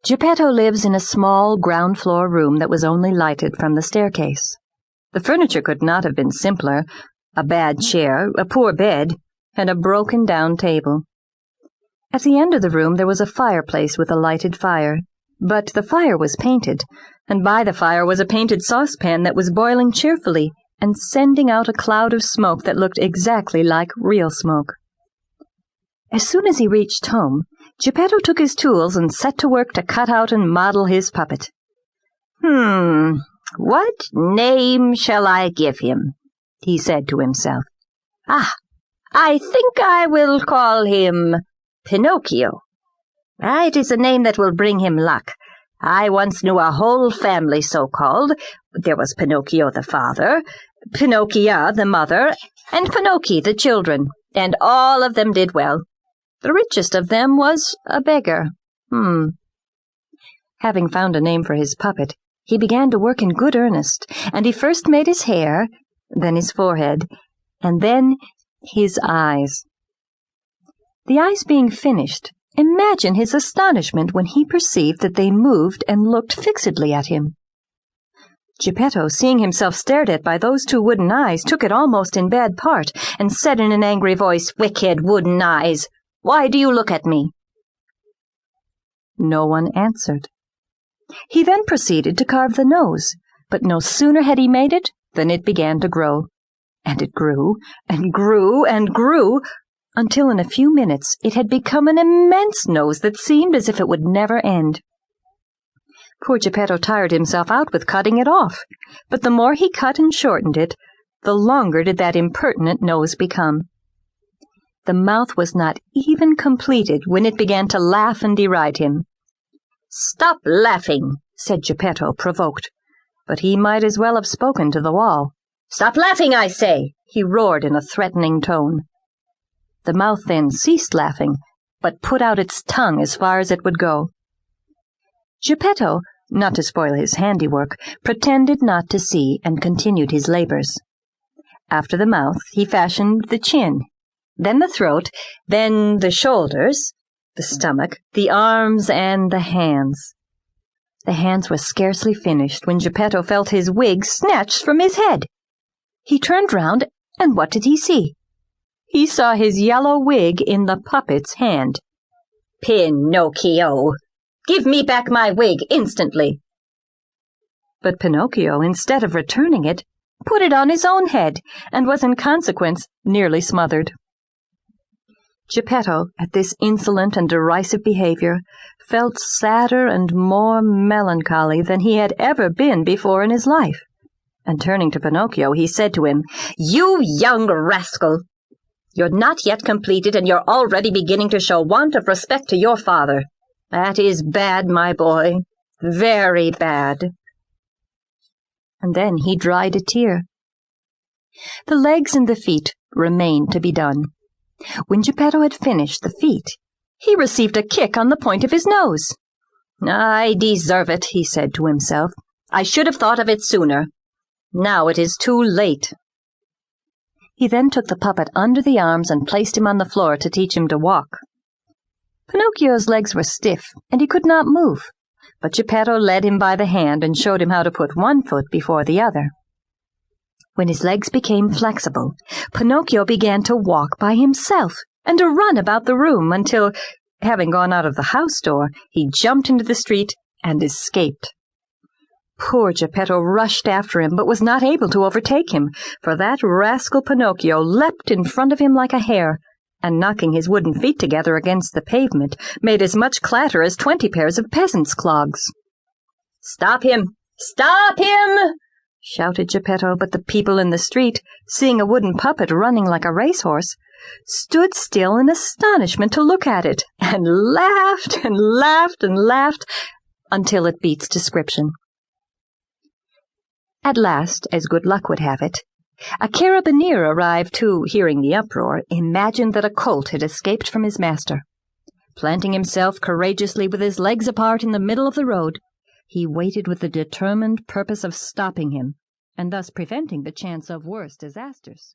Gepetto lives in a small ground-floor room that was only lighted from the staircase. The furniture could not have been simpler: a bad chair, a poor bed, and a broken-down table. At the end of the room there was a fireplace with a lighted fire, but the fire was painted, and by the fire was a painted saucepan that was boiling cheerfully and sending out a cloud of smoke that looked exactly like real smoke. As soon as he reached home, Gepetto took his tools and set to work to cut out and model his puppet. What name shall I give him?" he said to himself. I think I will call him Pinocchio. It is a name that will bring him luck. I once knew a whole family so called. There was Pinocchio the father, Pinocchia the mother, and Pinocchi the children, and all of them did well. The richest of them was a beggar. Having found a name for his puppet, he began to work in good earnest, and he first made his hair, then his forehead, and then his eyes. The eyes being finished, imagine his astonishment when he perceived that they moved and looked fixedly at him. Gepetto, seeing himself stared at by those two wooden eyes, took it almost in bad part, and said in an angry voice, "Wicked wooden eyes! Why do you look at me?" No one answered. He then proceeded to carve the nose, but no sooner had he made it than it began to grow. And it grew, and grew, and grew, until in a few minutes it had become an immense nose that seemed as if it would never end. Poor Gepetto tired himself out with cutting it off, but the more he cut and shortened it, the longer did that impertinent nose become. The mouth was not even completed when it began to laugh and deride him. "Stop laughing," said Gepetto, provoked, but he might as well have spoken to the wall. "Stop laughing, I say," he roared in a threatening tone. The mouth then ceased laughing, but put out its tongue as far as it would go. Gepetto, not to spoil his handiwork, pretended not to see and continued his labors. After the mouth, he fashioned the chin, then the throat, then the shoulders, the stomach, the arms, and the hands. The hands were scarcely finished when Gepetto felt his wig snatched from his head. He turned round, and what did he see? He saw his yellow wig in the puppet's hand. "Pinocchio! Give me back my wig instantly!" But Pinocchio, instead of returning it, put it on his own head, and was in consequence nearly smothered. Gepetto, at this insolent and derisive behavior, felt sadder and more melancholy than he had ever been before in his life, and turning to Pinocchio, he said to him, "You young rascal! You're not yet completed, and you're already beginning to show want of respect to your father. That is bad, my boy, very bad." And then he dried a tear. The legs and the feet remained to be done. When Gepetto had finished the feet, he received a kick on the point of his nose. "I deserve it," he said to himself. "I should have thought of it sooner. Now it is too late." He then took the puppet under the arms and placed him on the floor to teach him to walk. Pinocchio's legs were stiff, and he could not move, but Gepetto led him by the hand and showed him how to put one foot before the other. When his legs became flexible, Pinocchio began to walk by himself and to run about the room until, having gone out of the house door, he jumped into the street and escaped. Poor Gepetto rushed after him, but was not able to overtake him, for that rascal Pinocchio leapt in front of him like a hare, and knocking his wooden feet together against the pavement, made as much clatter as 20 pairs of peasants' clogs. "Stop him! Stop him!" shouted Gepetto, but the people in the street, seeing a wooden puppet running like a racehorse, stood still in astonishment to look at it, and laughed and laughed and laughed until it beats description. At last, as good luck would have it, a carabineer arrived who, hearing the uproar, imagined that a colt had escaped from his master. Planting himself courageously with his legs apart in the middle of the road, he waited with the determined purpose of stopping him, and thus preventing the chance of worse disasters.